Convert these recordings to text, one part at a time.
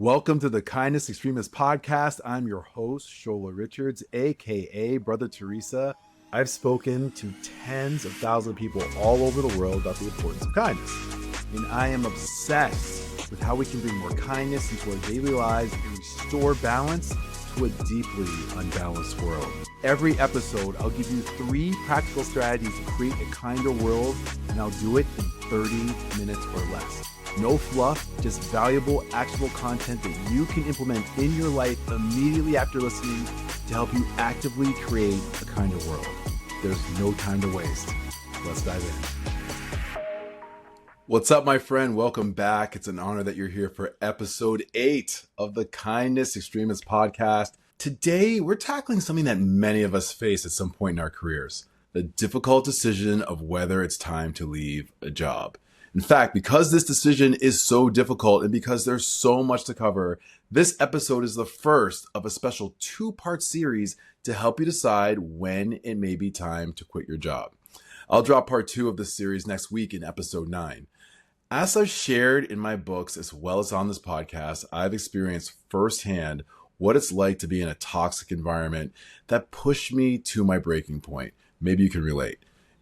Welcome to the Kindness Extremist Podcast. I'm your host, Shola Richards, aka Brother Teresa. I've spoken to tens of thousands of people all over the world about the importance of kindness. And I am obsessed with how we can bring more kindness into our daily lives and restore balance to a deeply unbalanced world. Every episode, I'll give you 3 practical strategies to create a kinder world, and I'll do it in 30 minutes or less. No fluff, just valuable, actionable content that you can implement in your life immediately after listening to help you actively create a kinder world. There's no time to waste. Let's dive in. What's up, my friend? Welcome back. It's an honor that you're here for episode 8 of the Kindness Extremist Podcast. Today, we're tackling something that many of us face at some point in our careers, the difficult decision of whether it's time to leave a job. In fact, because this decision is so difficult and because there's so much to cover, this episode is the first of a special 2-part series to help you decide when it may be time to quit your job. I'll drop part 2 of this series next week in episode 9. As I've shared in my books as well as on this podcast, I've experienced firsthand what it's like to be in a toxic environment that pushed me to my breaking point. Maybe you can relate.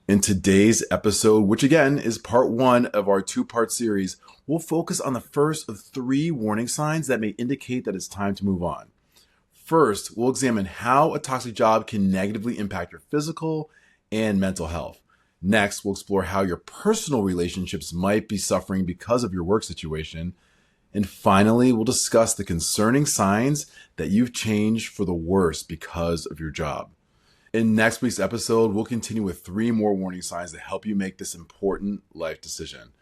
In today's episode, which again is part 1 of our 2-part series, we'll focus on the first of 3 warning signs that may indicate that it's time to move on. First, we'll examine how a toxic job can negatively impact your physical and mental health. Next, we'll explore how your personal relationships might be suffering because of your work situation. And finally, we'll discuss the concerning signs that you've changed for the worse because of your job. In next week's episode, we'll continue with 3 more warning signs to help you make this important life decision.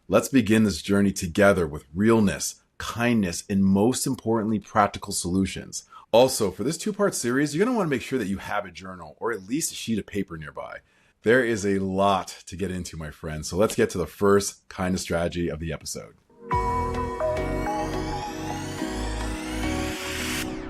Let's begin this journey together with realness, kindness, and most importantly, practical solutions. Also, for this 2-part series, you're going to want to make sure that you have a journal or at least a sheet of paper nearby. There is a lot to get into, my friends. So let's get to the first kindness strategy of the episode.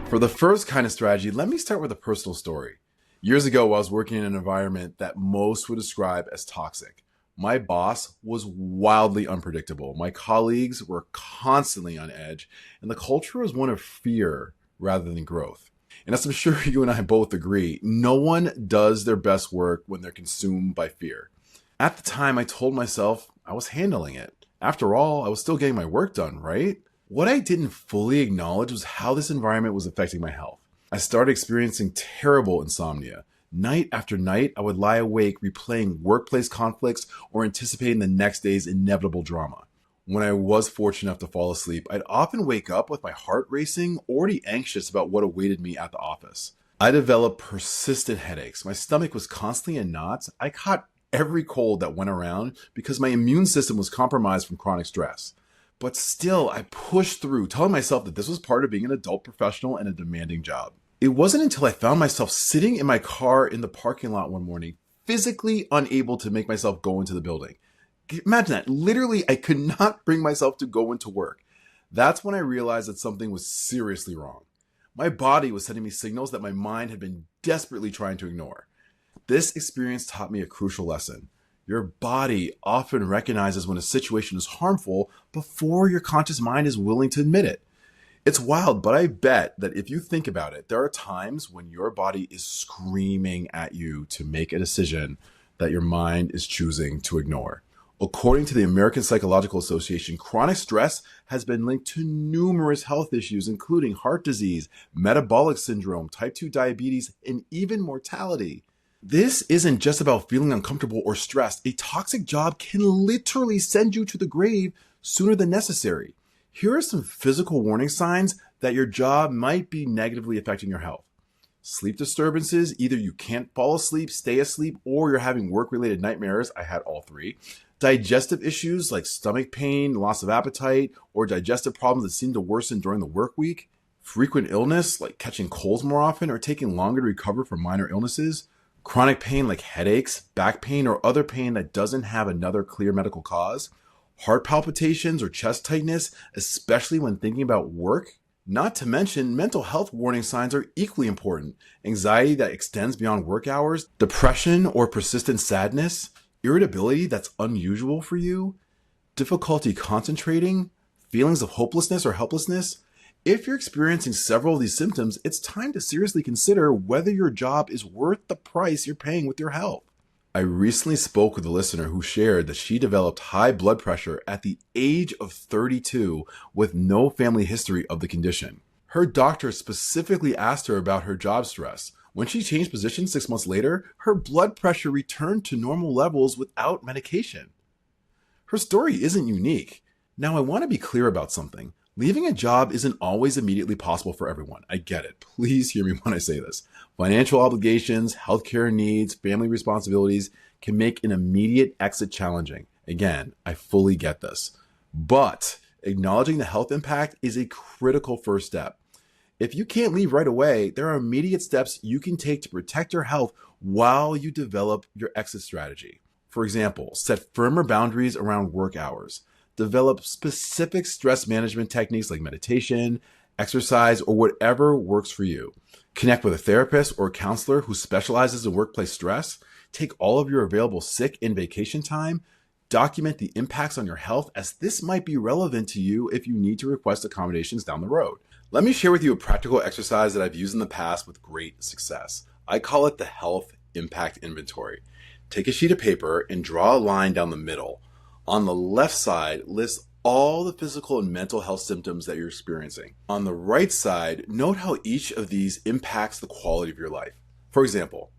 For the first kindness strategy, let me start with a personal story. Years ago, I was working in an environment that most would describe as toxic. My boss was wildly unpredictable. My colleagues were constantly on edge, and the culture was one of fear rather than growth. And as I'm sure you and I both agree, no one does their best work when they're consumed by fear. At the time, I told myself I was handling it. After all, I was still getting my work done, right? What I didn't fully acknowledge was how this environment was affecting my health. I started experiencing terrible insomnia. Night after night, I would lie awake replaying workplace conflicts or anticipating the next day's inevitable drama. When I was fortunate enough to fall asleep, I'd often wake up with my heart racing, already anxious about what awaited me at the office. I developed persistent headaches. My stomach was constantly in knots. I caught every cold that went around because my immune system was compromised from chronic stress. But still, I pushed through, telling myself that this was part of being an adult professional and a demanding job. It wasn't until I found myself sitting in my car in the parking lot one morning, physically unable to make myself go into the building. Imagine that. Literally, I could not bring myself to go into work. That's when I realized that something was seriously wrong. My body was sending me signals that my mind had been desperately trying to ignore. This experience taught me a crucial lesson. Your body often recognizes when a situation is harmful before your conscious mind is willing to admit it. It's wild, but I bet that if you think about it, there are times when your body is screaming at you to make a decision that your mind is choosing to ignore. According to the American Psychological Association, chronic stress has been linked to numerous health issues, including heart disease, metabolic syndrome, type 2 diabetes, and even mortality. This isn't just about feeling uncomfortable or stressed. A toxic job can literally send you to the grave sooner than necessary. Here are some physical warning signs that your job might be negatively affecting your health. Sleep disturbances, either you can't fall asleep, stay asleep, or you're having work-related nightmares. I had all 3. Digestive issues like stomach pain, loss of appetite, or digestive problems that seem to worsen during the work week. Frequent illness like catching colds more often or taking longer to recover from minor illnesses. Chronic pain like headaches, back pain, or other pain that doesn't have another clear medical cause. Heart palpitations or chest tightness, especially when thinking about work. Not to mention, mental health warning signs are equally important. Anxiety that extends beyond work hours, depression or persistent sadness, irritability that's unusual for you, difficulty concentrating, feelings of hopelessness or helplessness, If you're experiencing several of these symptoms, it's time to seriously consider whether your job is worth the price you're paying with your health. I recently spoke with a listener who shared that she developed high blood pressure at the age of 32 with no family history of the condition. Her doctor specifically asked her about her job stress. When she changed positions 6 months later, her blood pressure returned to normal levels without medication. Her story isn't unique. Now, I want to be clear about something. Leaving a job isn't always immediately possible for everyone. I get it. Please hear me when I say this. Financial obligations, healthcare needs, family responsibilities can make an immediate exit challenging. Again, I fully get this. But acknowledging the health impact is a critical first step. If you can't leave right away, there are immediate steps you can take to protect your health while you develop your exit strategy. For example, set firmer boundaries around work hours. Develop specific stress management techniques like meditation, exercise, or whatever works for you. Connect with a therapist or a counselor who specializes in workplace stress. Take all of your available sick and vacation time. Document the impacts on your health, as this might be relevant to you if you need to request accommodations down the road. Let me share with you a practical exercise that I've used in the past with great success. I call it the Health Impact Inventory. Take a sheet of paper and draw a line down the middle. On the left side, list all the physical and mental health symptoms that you're experiencing. On the right side, note how each of these impacts the quality of your life. For example,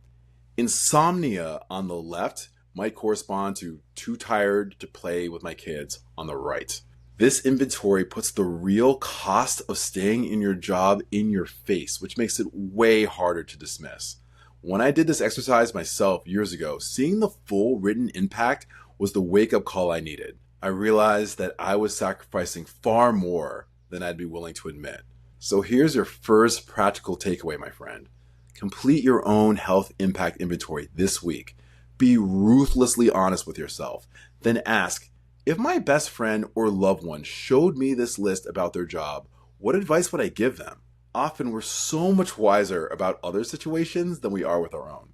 insomnia on the left might correspond to too tired to play with my kids on the right. This inventory puts the real cost of staying in your job in your face, which makes it way harder to dismiss. When I did this exercise myself years ago, seeing the full written impact was the wake-up call I needed. I realized that I was sacrificing far more than I'd be willing to admit. So here's your first practical takeaway, my friend. Complete your own health impact inventory this week. Be ruthlessly honest with yourself. Then ask, if my best friend or loved one showed me this list about their job, what advice would I give them? Often we're so much wiser about other situations than we are with our own.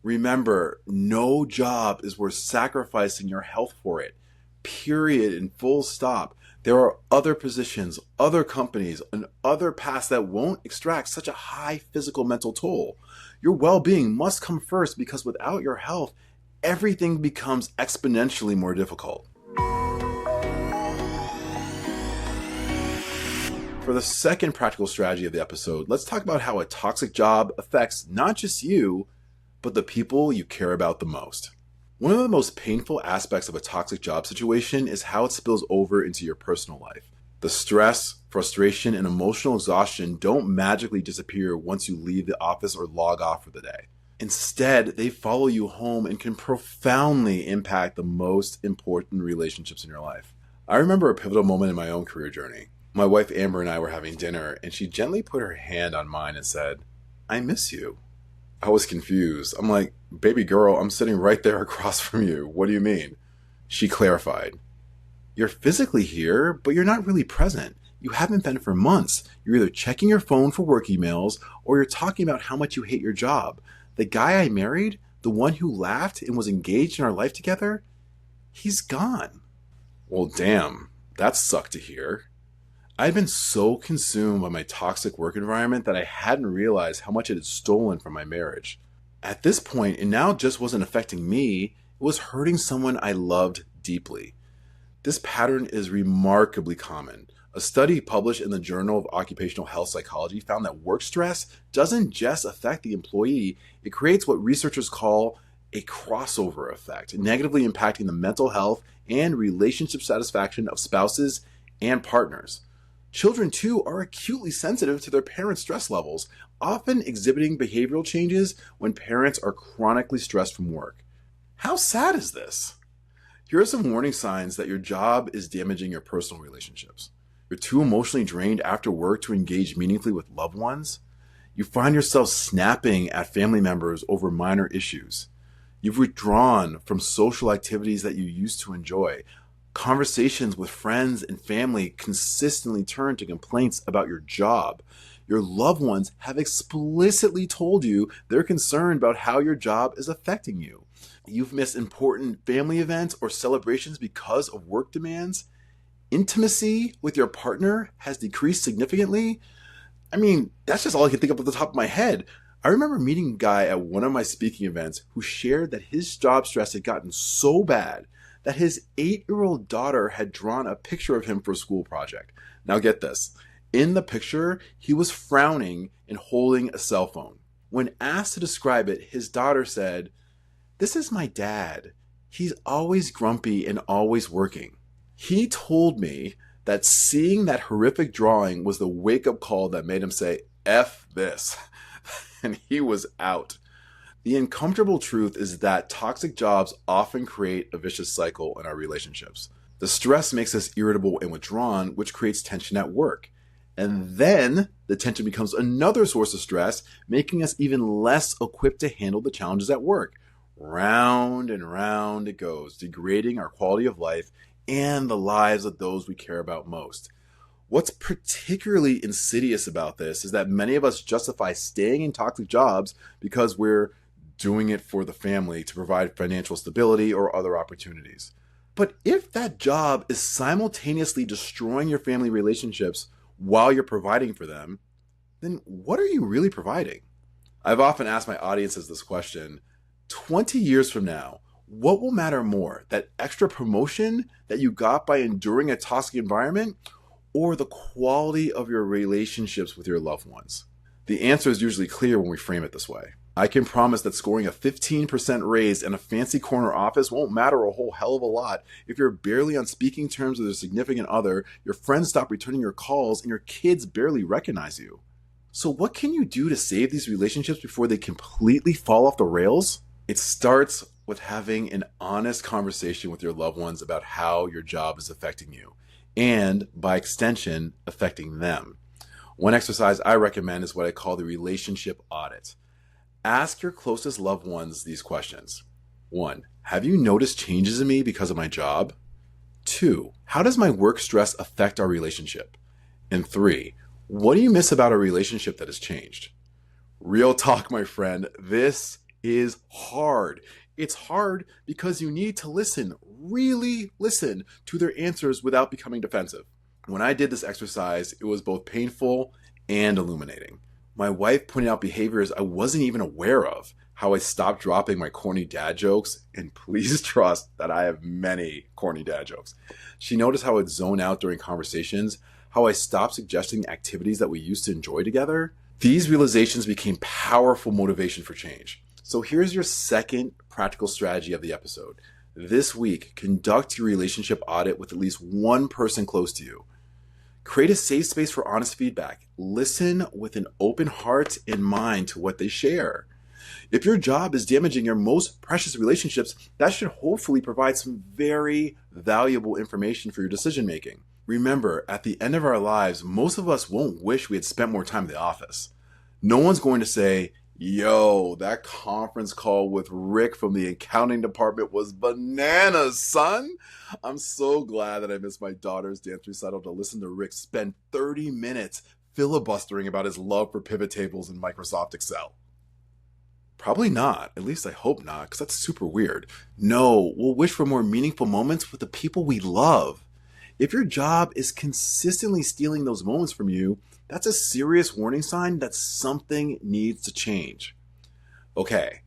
Remember, no job is worth sacrificing your health for it. Period and full stop. There are other positions, other companies, and other paths that won't extract such a high physical mental toll. Your well-being must come first, because without your health, everything becomes exponentially more difficult. For the second practical strategy of the episode, let's talk about how a toxic job affects not just you, but the people you care about the most. One of the most painful aspects of a toxic job situation is how it spills over into your personal life. The stress, frustration, and emotional exhaustion don't magically disappear once you leave the office or log off for the day. Instead, they follow you home and can profoundly impact the most important relationships in your life. I remember a pivotal moment in my own career journey. My wife Amber and I were having dinner, and she gently put her hand on mine and said, "I miss you." I was confused. I'm like, "Baby girl, I'm sitting right there across from you. What do you mean?" She clarified, "You're physically here, but you're not really present. You haven't been for months. You're either checking your phone for work emails, or you're talking about how much you hate your job. The guy I married, the one who laughed and was engaged in our life together, he's gone." Well, damn, that sucked to hear. I'd been so consumed by my toxic work environment that I hadn't realized how much it had stolen from my marriage. At this point, it now just wasn't affecting me, it was hurting someone I loved deeply. This pattern is remarkably common. A study published in the Journal of Occupational Health Psychology found that work stress doesn't just affect the employee, it creates what researchers call a crossover effect, negatively impacting the mental health and relationship satisfaction of spouses and partners. Children, too, are acutely sensitive to their parents' stress levels, often exhibiting behavioral changes when parents are chronically stressed from work. How sad is this? Here are some warning signs that your job is damaging your personal relationships. You're too emotionally drained after work to engage meaningfully with loved ones. You find yourself snapping at family members over minor issues. You've withdrawn from social activities that you used to enjoy. Conversations with friends and family consistently turn to complaints about your job. Your loved ones have explicitly told you they're concerned about how your job is affecting you. You've missed important family events or celebrations because of work demands. intimacy with your partner has decreased significantly. I mean, that's just all I can think of at the top of my head. I remember meeting a guy at one of my speaking events who shared that his job stress had gotten so bad that his 8-year-old daughter had drawn a picture of him for a school project. Now get this. In the picture, he was frowning and holding a cell phone. When asked to describe it, his daughter said, "This is my dad. He's always grumpy and always working." He told me that seeing that horrific drawing was the wake-up call that made him say, "F this." And he was out. The uncomfortable truth is that toxic jobs often create a vicious cycle in our relationships. The stress makes us irritable and withdrawn, which creates tension at work. And then the tension becomes another source of stress, making us even less equipped to handle the challenges at work. Round and round it goes, degrading our quality of life and the lives of those we care about most. What's particularly insidious about this is that many of us justify staying in toxic jobs because we're doing it for the family to provide financial stability or other opportunities. But if that job is simultaneously destroying your family relationships while you're providing for them, then what are you really providing? I've often asked my audiences this question: 20 years from now, what will matter more, that extra promotion that you got by enduring a toxic environment, or the quality of your relationships with your loved ones? The answer is usually clear when we frame it this way. I can promise that scoring a 15% raise in a fancy corner office won't matter a whole hell of a lot if you're barely on speaking terms with a significant other, your friends stop returning your calls, and your kids barely recognize you. So what can you do to save these relationships before they completely fall off the rails? It starts with having an honest conversation with your loved ones about how your job is affecting you, and by extension, affecting them. One exercise I recommend is what I call the Relationship Audit. Ask your closest loved ones these questions. 1. Have you noticed changes in me because of my job? 2. How does my work stress affect our relationship? And 3. What do you miss about our relationship that has changed? Real talk, my friend, this is hard. It's hard because you need to listen, really listen to their answers without becoming defensive. When I did this exercise, it was both painful and illuminating. My wife pointed out behaviors I wasn't even aware of, how I stopped dropping my corny dad jokes, and please trust that I have many corny dad jokes. She noticed how I'd zone out during conversations, how I stopped suggesting activities that we used to enjoy together. These realizations became powerful motivation for change. So here's your second practical strategy of the episode. This week, conduct your relationship audit with at least one person close to you. Create a safe space for honest feedback. Listen with an open heart and mind to what they share. If your job is damaging your most precious relationships, that should hopefully provide some very valuable information for your decision making. Remember, at the end of our lives, most of us won't wish we had spent more time in the office. No one's going to say, "Yo, that conference call with Rick from the accounting department was bananas, son." I'm so glad that I missed my daughter's dance recital to listen to Rick spend 30 minutes filibustering about his love for pivot tables in Microsoft Excel. Probably not. At least I hope not, because that's super weird. No, we'll wish for more meaningful moments with the people we love. If your job is consistently stealing those moments from you, that's a serious warning sign that something needs to change. Okay,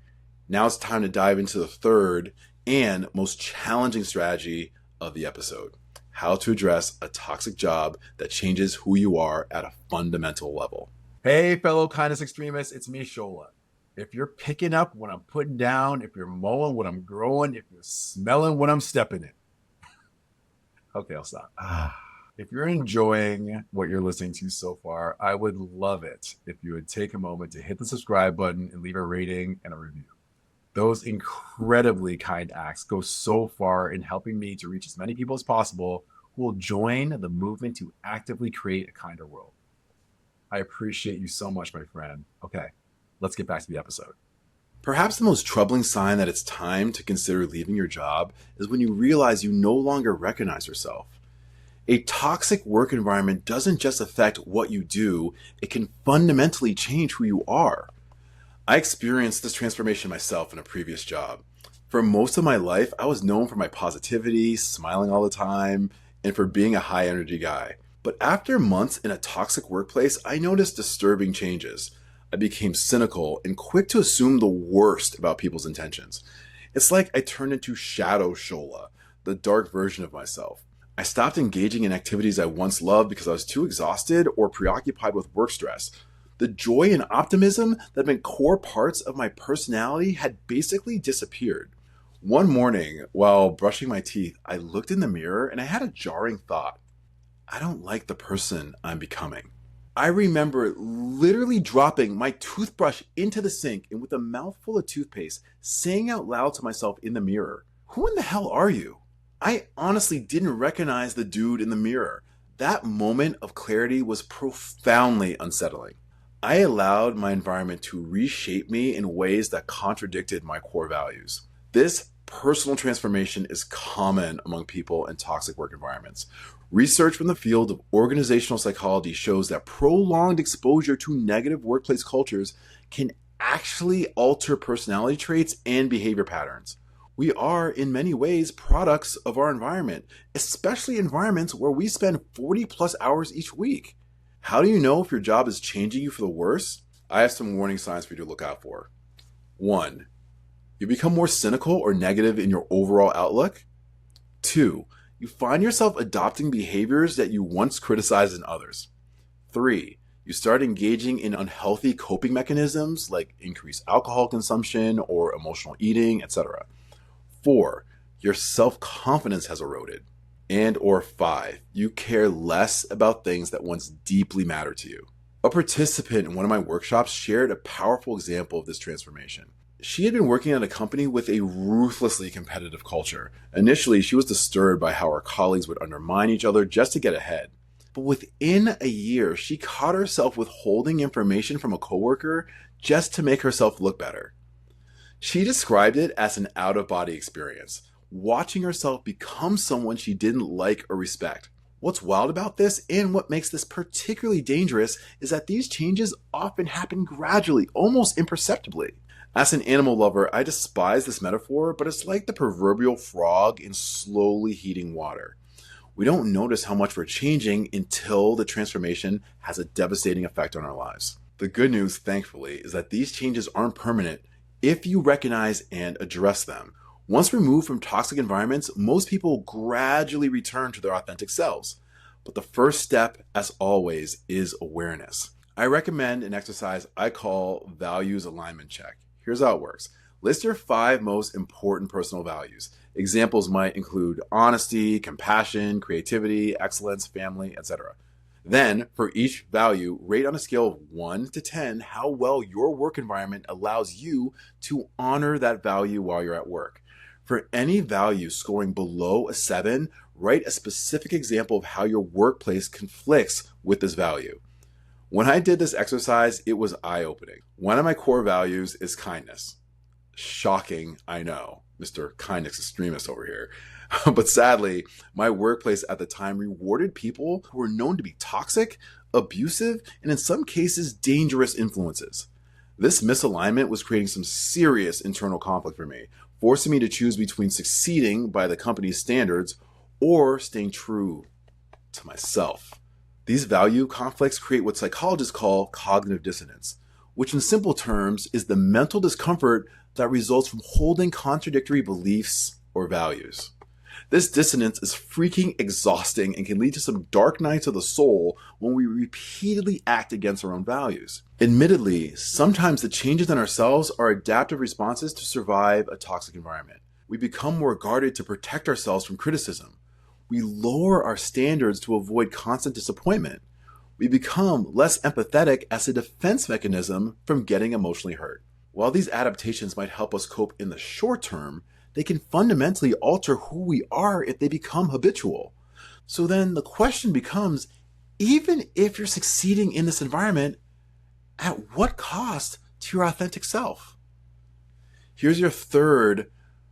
now it's time to dive into the third and most challenging strategy of the episode: how to address a toxic job that changes who you are at a fundamental level. Hey, fellow kindness extremists, it's me, Shola. If you're picking up what I'm putting down, if you're mowing what I'm growing, if you're smelling what I'm stepping in. Okay, I'll stop. If you're enjoying what you're listening to so far, I would love it if you would take a moment to hit the subscribe button and leave a rating and a review. Those incredibly kind acts go so far in helping me to reach as many people as possible who will join the movement to actively create a kinder world. I appreciate you so much, my friend. Okay, let's get back to the episode. Perhaps the most troubling sign that it's time to consider leaving your job is when you realize you no longer recognize yourself. A toxic work environment doesn't just affect what you do, it can fundamentally change who you are. I experienced this transformation myself in a previous job. For most of my life, I was known for my positivity, smiling all the time, and for being a high energy guy. But after months in a toxic workplace, I noticed disturbing changes. I became cynical and quick to assume the worst about people's intentions. It's like I turned into Shadow Shola, the dark version of myself. I stopped engaging in activities I once loved because I was too exhausted or preoccupied with work stress. The joy and optimism that had been core parts of my personality had basically disappeared. One morning, while brushing my teeth, I looked in the mirror and I had a jarring thought. I don't like the person I'm becoming. I remember literally dropping my toothbrush into the sink and with a mouthful of toothpaste, saying out loud to myself in the mirror, "Who in the hell are you?" I honestly didn't recognize the dude in the mirror. That moment of clarity was profoundly unsettling. I allowed my environment to reshape me in ways that contradicted my core values. This personal transformation is common among people in toxic work environments. Research from the field of organizational psychology shows that prolonged exposure to negative workplace cultures can actually alter personality traits and behavior patterns. We are, in many ways, products of our environment, especially environments where we spend 40 plus hours each week. How do you know if your job is changing you for the worse? I have some warning signs for you to look out for. 1. You become more cynical or negative in your overall outlook. 2. You find yourself adopting behaviors that you once criticized in others. 3. You start engaging in unhealthy coping mechanisms like increased alcohol consumption or emotional eating, etc. 4. Your self-confidence has eroded. And or 5. You care less about things that once deeply mattered to you. A participant in one of my workshops shared a powerful example of this transformation. She had been working at a company with a ruthlessly competitive culture. Initially, she was disturbed by how her colleagues would undermine each other just to get ahead. But within a year, she caught herself withholding information from a coworker just to make herself look better. She described it as an out-of-body experience, watching herself become someone she didn't like or respect. What's wild about this, and what makes this particularly dangerous, is that these changes often happen gradually, almost imperceptibly. As an animal lover, I despise this metaphor, but it's like the proverbial frog in slowly heating water. We don't notice how much we're changing until the transformation has a devastating effect on our lives. The good news, thankfully, is that these changes aren't permanent if you recognize and address them. Once removed from toxic environments, most people gradually return to their authentic selves. But the first step, as always, is awareness. I recommend an exercise I call Values Alignment Check. Here's how it works. List your 5 most important personal values. Examples might include honesty, compassion, creativity, excellence, family, etc. Then, for each value, rate on a scale of 1 to 10 how well your work environment allows you to honor that value while you're at work. For any value scoring below a 7, write a specific example of how your workplace conflicts with this value. When I did this exercise, it was eye-opening. One of my core values is kindness. Shocking, I know, Mr. Kindness Extremist over here. But sadly, my workplace at the time rewarded people who were known to be toxic, abusive, and in some cases, dangerous influences. This misalignment was creating some serious internal conflict for me, forcing me to choose between succeeding by the company's standards or staying true to myself. These value conflicts create what psychologists call cognitive dissonance, which in simple terms is the mental discomfort that results from holding contradictory beliefs or values. This dissonance is freaking exhausting and can lead to some dark nights of the soul when we repeatedly act against our own values. Admittedly, sometimes the changes in ourselves are adaptive responses to survive a toxic environment. We become more guarded to protect ourselves from criticism. We lower our standards to avoid constant disappointment. We become less empathetic as a defense mechanism from getting emotionally hurt. While these adaptations might help us cope in the short term, they can fundamentally alter who we are if they become habitual. So then the question becomes, even if you're succeeding in this environment, at what cost to your authentic self? Here's your third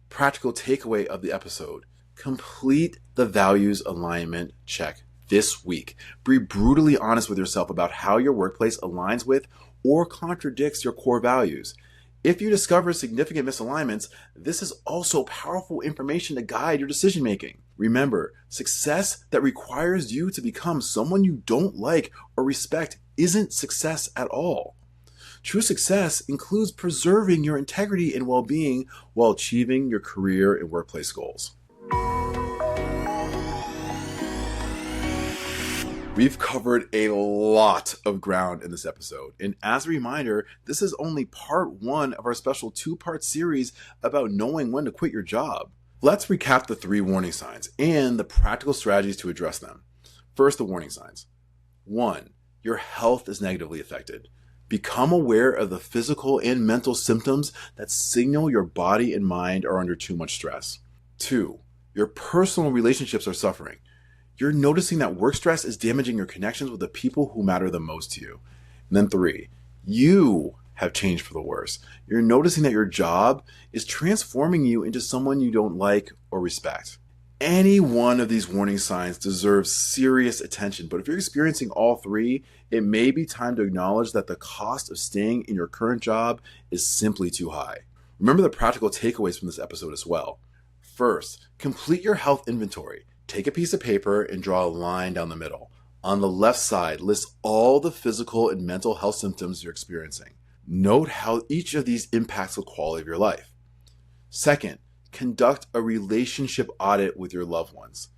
practical takeaway of the episode. Complete the values alignment check this week. Be brutally honest with yourself about how your workplace aligns with or contradicts your core values. If you discover significant misalignments, this is also powerful information to guide your decision making. Remember, success that requires you to become someone you don't like or respect isn't success at all. True success includes preserving your integrity and well-being while achieving your career and workplace goals. We've covered a lot of ground in this episode, and as a reminder, this is only part 1 of our special 2-part series about knowing when to quit your job. Let's recap the 3 warning signs and the practical strategies to address them. First, the warning signs. 1. Your health is negatively affected. Become aware of the physical and mental symptoms that signal your body and mind are under too much stress. 2. Your personal relationships are suffering. You're noticing that work stress is damaging your connections with the people who matter the most to you. And then 3, you have changed for the worse. You're noticing that your job is transforming you into someone you don't like or respect. Any one of these warning signs deserves serious attention, but if you're experiencing all 3, it may be time to acknowledge that the cost of staying in your current job is simply too high. Remember the practical takeaways from this episode as well. First, complete your health inventory. Take a piece of paper and draw a line down the middle. On the left side, list all the physical and mental health symptoms you're experiencing. Note how each of these impacts the quality of your life. Second, conduct a relationship audit with your loved ones.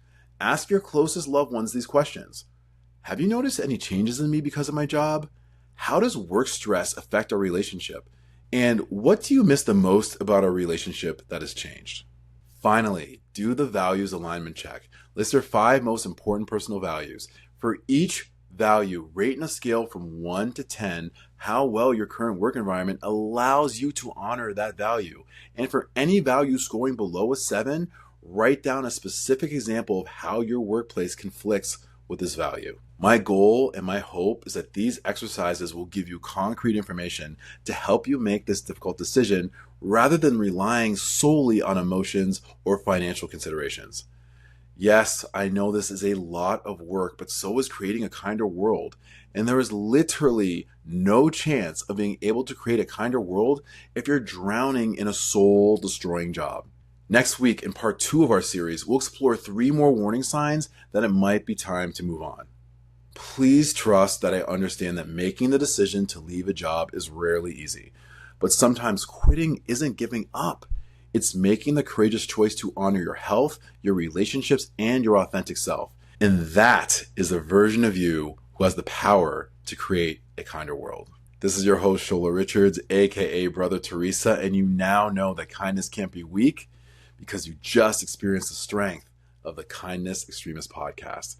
Ask your closest loved ones these questions. Have you noticed any changes in me because of my job? How does work stress affect our relationship? And what do you miss the most about our relationship that has changed? Finally, do the values alignment check. List your 5 most important personal values. For each value, rate on a scale from 1 to 10 how well your current work environment allows you to honor that value. And for any value scoring below a 7, write down a specific example of how your workplace conflicts with this value. My goal and my hope is that these exercises will give you concrete information to help you make this difficult decision rather than relying solely on emotions or financial considerations. Yes, I know this is a lot of work, but so is creating a kinder world. And there is literally no chance of being able to create a kinder world if you're drowning in a soul-destroying job. Next week, in part 2 of our series, we'll explore 3 more warning signs that it might be time to move on. Please trust that I understand that making the decision to leave a job is rarely easy, but sometimes quitting isn't giving up. It's making the courageous choice to honor your health, your relationships, and your authentic self. And that is the version of you who has the power to create a kinder world. This is your host, Shola Richards, aka Brother Teresa, and you now know that kindness can't be weak because you just experienced the strength of the Kindness Extremist podcast.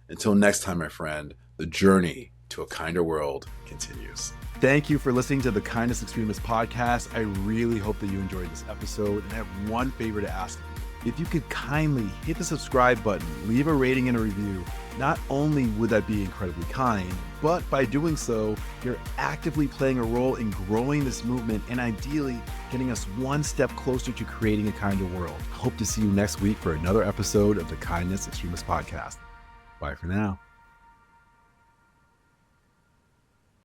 Until next time, my friend, the journey to a kinder world continues. Thank you for listening to the Kindness Extremist podcast. I really hope that you enjoyed this episode. And I have one favor to ask of you. If you could kindly hit the subscribe button, leave a rating and a review, not only would that be incredibly kind, but by doing so, you're actively playing a role in growing this movement and ideally getting us one step closer to creating a kinder world. I hope to see you next week for another episode of the Kindness Extremist podcast. Bye for now.